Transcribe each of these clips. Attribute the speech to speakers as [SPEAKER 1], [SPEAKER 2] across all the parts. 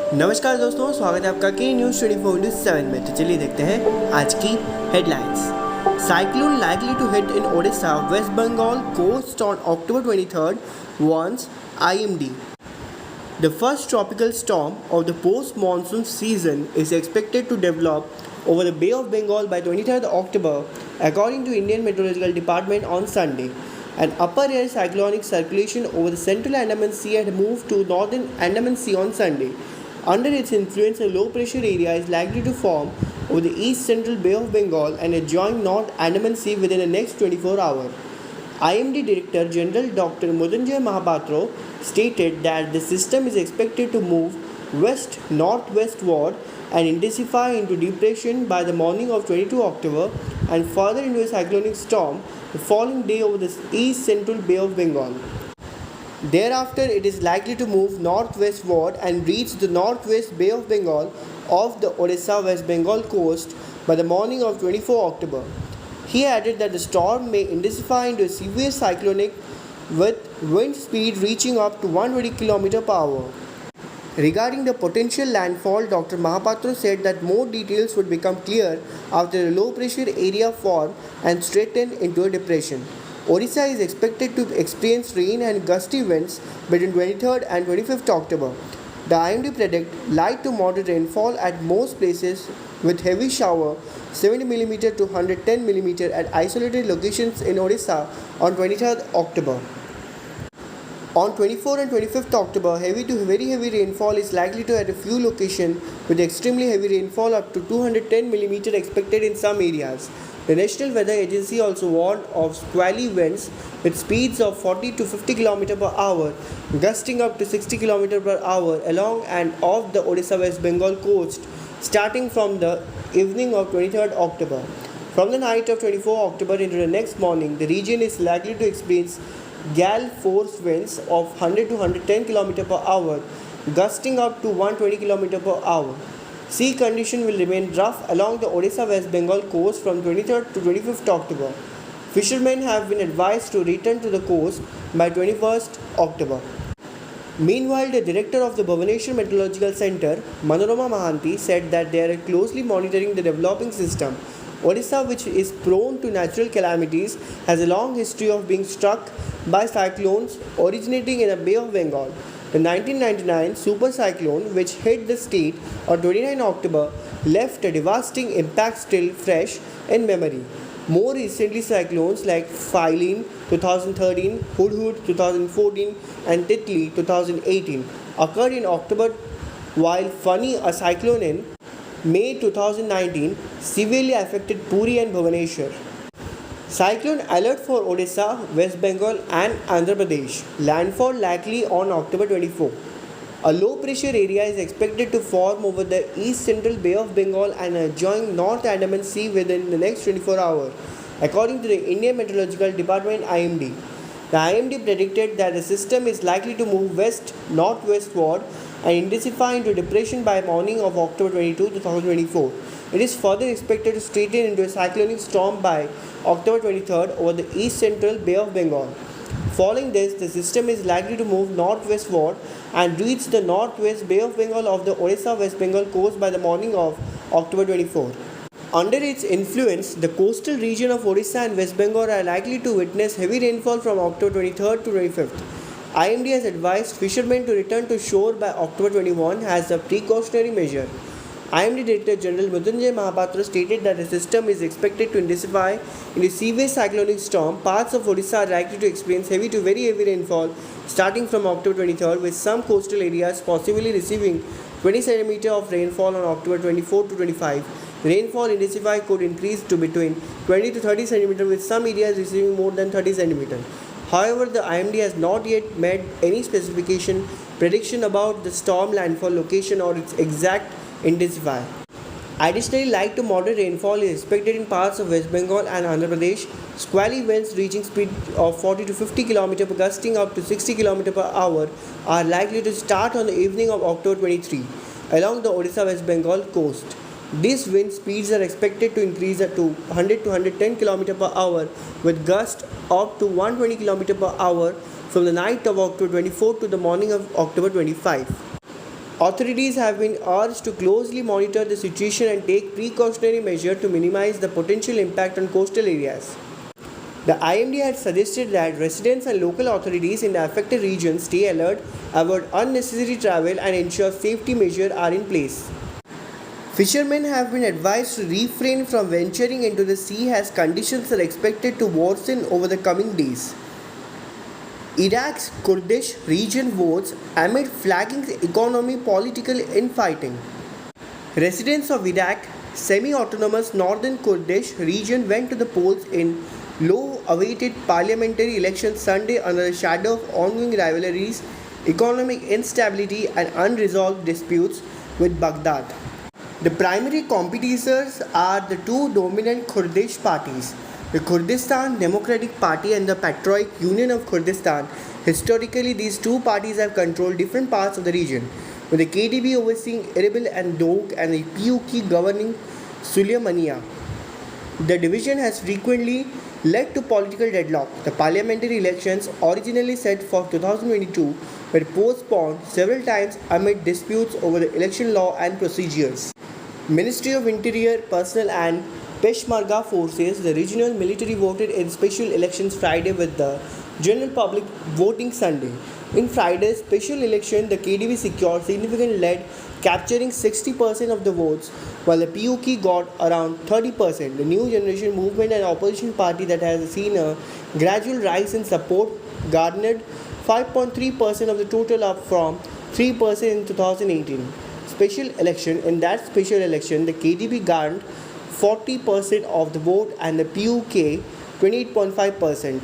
[SPEAKER 1] नमस्कार दोस्तों, स्वागत है आपका के न्यूज़ 24/7 में। तो चलिए देखते हैं आज की headlines. Cyclone likely to hit in Odisha, West Bengal coast on October 23rd, warns IMD. The first tropical storm of the post-monsoon season is expected to develop over the Bay of Bengal by 23rd October, according to Indian Meteorological Department on Sunday. An upper air cyclonic circulation over the central Andaman Sea had moved to northern Andaman Sea on Sunday. Under its influence, a low pressure area is likely to form over the east central Bay of Bengal and adjoining North Andaman Sea within the next 24 hours. IMD Director General Dr. Mridunjay Mahapatra stated that the system is expected to move west-northwestward and intensify into depression by the morning of 22 October and further into a cyclonic storm the following day over the east central Bay of Bengal. Thereafter, it is likely to move northwestward and reach the northwest Bay of Bengal off the Odisha-West Bengal coast by the morning of 24 October. He added that the storm may intensify into a severe cyclonic with wind speed reaching up to 120 km per hour. Regarding the potential landfall, Dr. Mahapatra said that more details would become clear after a low pressure area formed and straightened into a depression. Odisha is expected to experience rain and gusty winds between 23rd and 25th October. The IMD predict light to moderate rainfall at most places with heavy shower 70 mm to 110 mm at isolated locations in Odisha on 23rd October. On 24 and 25th October, heavy to very heavy rainfall is likely to at a few locations with extremely heavy rainfall up to 210 mm expected in some areas. The National Weather Agency also warned of squally winds with speeds of 40 to 50 km per hour, gusting up to 60 km per hour along and off the Odisha-West Bengal coast starting from the evening of 23rd October. From the night of 24 October into the next morning, the region is likely to experience gale force winds of 100 to 110 km per hour, gusting up to 120 km per hour. Sea condition will remain rough along the Odisha-West Bengal coast from 23rd to 25th October. Fishermen have been advised to return to the coast by 21st October. Meanwhile, the director of the Bhubaneswar Meteorological Center, Manorama Mahanti, said that they are closely monitoring the developing system. Odisha, which is prone to natural calamities, has a long history of being struck by cyclones originating in the Bay of Bengal. The 1999 super cyclone, which hit the state on 29 October, left a devastating impact still fresh in memory. More recently, cyclones like Cyclone 2013, Hudhud 2014, and Titli 2018 occurred in October, while Fani, a cyclone in May 2019, severely affected Puri and Bhubaneswar. Cyclone alert for Odisha, West Bengal and Andhra Pradesh. Landfall likely on October 24. A low pressure area is expected to form over the east central Bay of Bengal and adjoining North Andaman Sea within the next 24 hours, according to the Indian Meteorological Department IMD. The IMD predicted that the system is likely to move west-northwestward and intensify into depression by morning of October 22, 2024. It is further expected to straighten into a cyclonic storm by October 23rd over the east central Bay of Bengal. Following this, the system is likely to move northwestward and reach the northwest Bay of Bengal of the Odisha-West Bengal coast by the morning of October 24. Under its influence, the coastal region of Odisha and West Bengal are likely to witness heavy rainfall from October 23rd to 25th. IMD has advised fishermen to return to shore by October 21 as a precautionary measure. IMD Director General Mridunjay Mahapatra stated that the system is expected to intensify into severe cyclonic storm. Parts of Odisha are likely to experience heavy to very heavy rainfall starting from October 23rd, with some coastal areas possibly receiving 20 cm of rainfall on October 24 to 25. Rainfall intensify could increase to between 20 to 30 cm, with some areas receiving more than 30 cm. However, the IMD has not yet made any prediction about the storm landfall location or its exact intensify. Additionally, light to moderate rainfall is expected in parts of West Bengal and Andhra Pradesh. Squally winds reaching speed of 40 to 50 km gusting up to 60 km per hour are likely to start on the evening of October 23 along the Odisha-West Bengal coast. These wind speeds are expected to increase to 100 to 110 km per hour with gusts up to 120 km per hour from the night of October 24 to the morning of October 25. Authorities have been urged to closely monitor the situation and take precautionary measures to minimize the potential impact on coastal areas. The IMD had suggested that residents and local authorities in the affected regions stay alert, avoid unnecessary travel, and ensure safety measures are in place. Fishermen have been advised to refrain from venturing into the sea as conditions are expected to worsen over the coming days. Iraq's Kurdish region votes amid flagging economy political infighting. Residents of Iraq's semi-autonomous northern Kurdish region went to the polls in low-awaited parliamentary elections Sunday under the shadow of ongoing rivalries, economic instability, and unresolved disputes with Baghdad. The primary competitors are the two dominant Kurdish parties, the Kurdistan Democratic Party and the Patriotic Union of Kurdistan. Historically, these two parties have controlled different parts of the region, with the KDP overseeing Erbil and Dohuk and the PUK governing Suleimania. The division has frequently led to political deadlock. The parliamentary elections, originally set for 2022, were postponed several times amid disputes over the election law and procedures. Ministry of Interior Personnel and Peshmerga Forces, the regional military, voted in special elections Friday with the general public voting Sunday. In Friday's special election, the KDP secured significant lead, capturing 60% of the votes, while the PUK got around 30%. The New Generation Movement, an opposition party that has seen a gradual rise in support, garnered 5.3% of the total, up from 3% in 2018. In that special election, the KDP garnered 40% of the vote and the PUK 28.5%.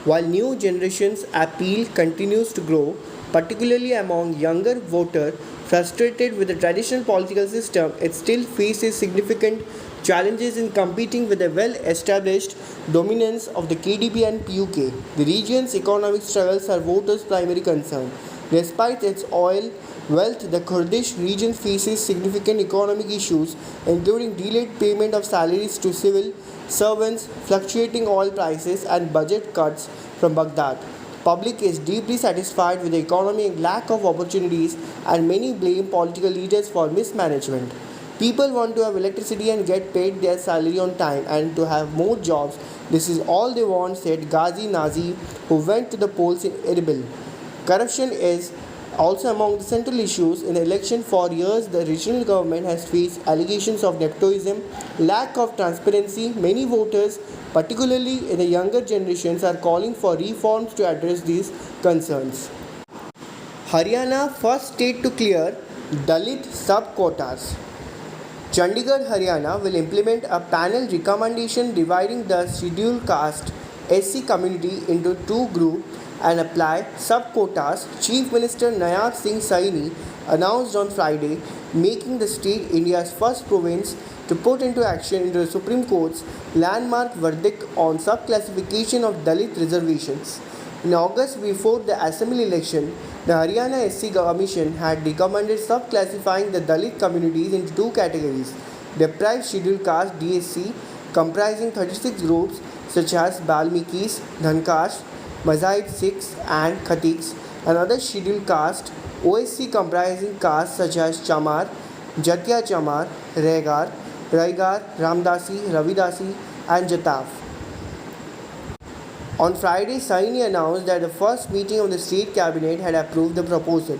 [SPEAKER 1] While New Generation's appeal continues to grow, particularly among younger voters frustrated with the traditional political system, it still faces significant challenges in competing with the well-established dominance of the KDP and PUK. The region's economic struggles are voters' primary concern. Despite its oil wealth, the Kurdish region faces significant economic issues, including delayed payment of salaries to civil servants, fluctuating oil prices, and budget cuts from Baghdad. The public is deeply satisfied with the economy and lack of opportunities, and many blame political leaders for mismanagement. People want to have electricity and get paid their salary on time and to have more jobs. This is all they want, said Ghazi Nazi, who went to the polls in Erbil. Corruption is also among the central issues in the election. For years, the regional government has faced allegations of nepotism, lack of transparency. Many voters, particularly in the younger generations, are calling for reforms to address these concerns. Haryana, first state to clear Dalit sub-quotas. Chandigarh, Haryana will implement a panel recommendation dividing the scheduled caste SC community into two groups and apply sub-quotas, Chief Minister Nayab Singh Saini announced on Friday, making the state India's first province to put into action into the Supreme Court's landmark verdict on sub-classification of Dalit reservations. In August, before the assembly election, the Haryana SC Commission had recommended sub-classifying the Dalit communities into two categories: deprived scheduled caste DSC, comprising 36 groups such as Balmikis, Dhankars, Mazahid Sikhs and Khatiks, and other scheduled caste OSC comprising castes such as Chamar, Jatia Chamar, Raigar, Ramdasi, Ravidasi, and Jataf. On Friday, Saini announced that the first meeting of the state cabinet had approved the proposal.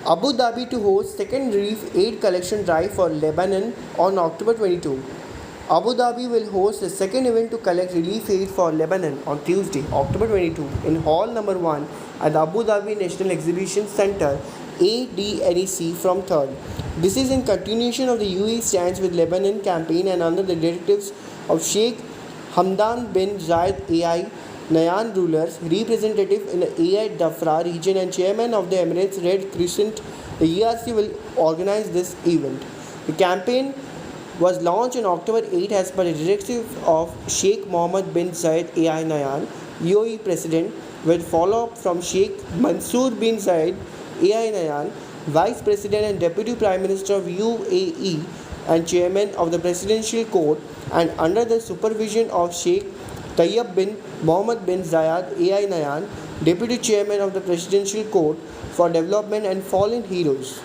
[SPEAKER 1] Abu Dhabi to host second relief aid collection drive for Lebanon on October 22. Abu Dhabi will host the second event to collect relief aid for Lebanon on Tuesday, October 22, in Hall Number 1 at the Abu Dhabi National Exhibition Centre, ADNEC, from 3rd. This is in continuation of the UAE Stands with Lebanon campaign and under the directives of Sheikh Hamdan bin Zayed AI Nahyan rulers, representative in the AI Dhafra region and chairman of the Emirates Red Crescent. The ERC will organize this event. The campaign was launched on October 8 as per the directive of Sheikh Mohammed bin Zayed Al Nahyan, UAE President, with follow-up from Sheikh Mansour bin Zayed Al Nahyan, Vice President and Deputy Prime Minister of UAE and Chairman of the Presidential Court, and under the supervision of Sheikh Tayyib bin Mohammed bin Zayed Al Nahyan, Deputy Chairman of the Presidential Court for Development and Fallen Heroes.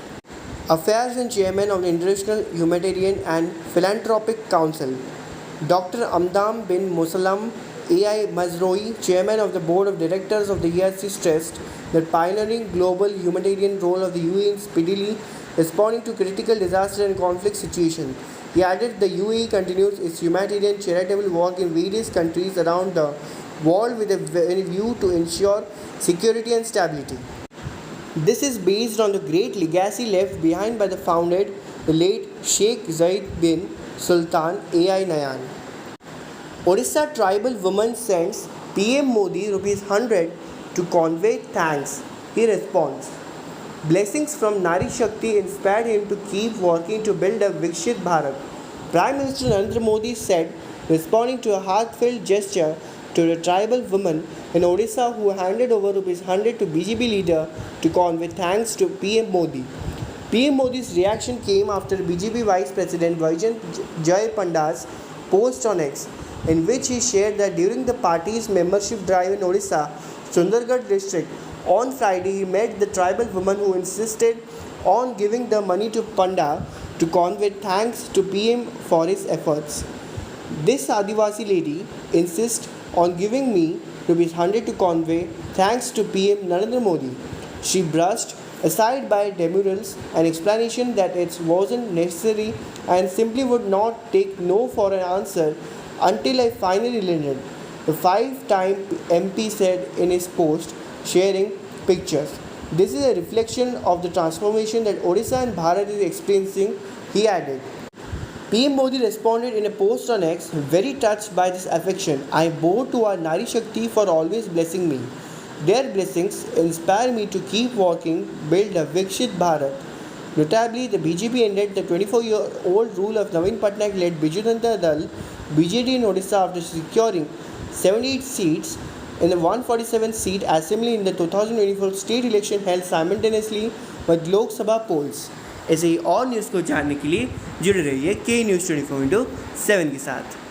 [SPEAKER 1] Affairs and Chairman of the International Humanitarian and Philanthropic Council. Dr. Amdam bin Musallam AI Mazroi, Chairman of the Board of Directors of the ERC, stressed the pioneering global humanitarian role of the UAE in speedily responding to critical disaster and conflict situations. He added the UAE continues its humanitarian charitable work in various countries around the world with a view to ensure security and stability. This is based on the great legacy left behind by the founder, the late Sheikh Zayed bin Sultan AI Nayan. Odisha tribal woman sends PM Modi rupees 100 to convey thanks. He responds, blessings from Nari Shakti inspired him to keep working to build a Vikshit Bharat. Prime Minister Narendra Modi said, responding to a heartfelt gesture to the tribal woman in Odisha who handed over rupees 100 to BJP leader to convey thanks to PM Modi. PM Modi's reaction came after BJP Vice President Vajan Jai Panda's post on X, in which he shared that during the party's membership drive in Odisha, Sundargarh district, on Friday he met the tribal woman who insisted on giving the money to Panda to convey thanks to PM for his efforts. This Adivasi lady insists on giving me rupees 100 to convey thanks to PM Narendra Modi. She brushed aside by demurrals and explanation that it wasn't necessary and simply would not take no for an answer until I finally relented. The five-time MP said in his post, sharing pictures. This is a reflection of the transformation that Odisha and Bharat is experiencing, he added. PM Modi responded in a post on X, very touched by this affection. I bow to our Nari Shakti for always blessing me. Their blessings inspire me to keep working, build a Vikshit Bharat. Notably, the BJP ended the 24-year-old rule of Naveen Patnaik-led Biju Janata Dal BJD in Odisha after securing 78 seats in the 147-seat assembly in the 2024 state election held simultaneously with Lok Sabha polls. ऐसे ही और news को जानने के लिए जुड़े रहिए के news 24/7 के साथ.